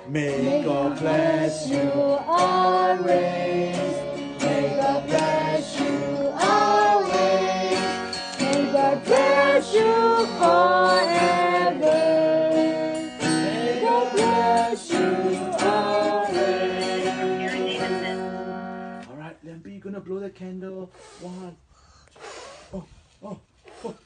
May God bless you always. May God bless you always. May God bless you forever. May God bless you always. Alright, Lenpi, you're gonna blow the candle. One. Oh, oh, oh.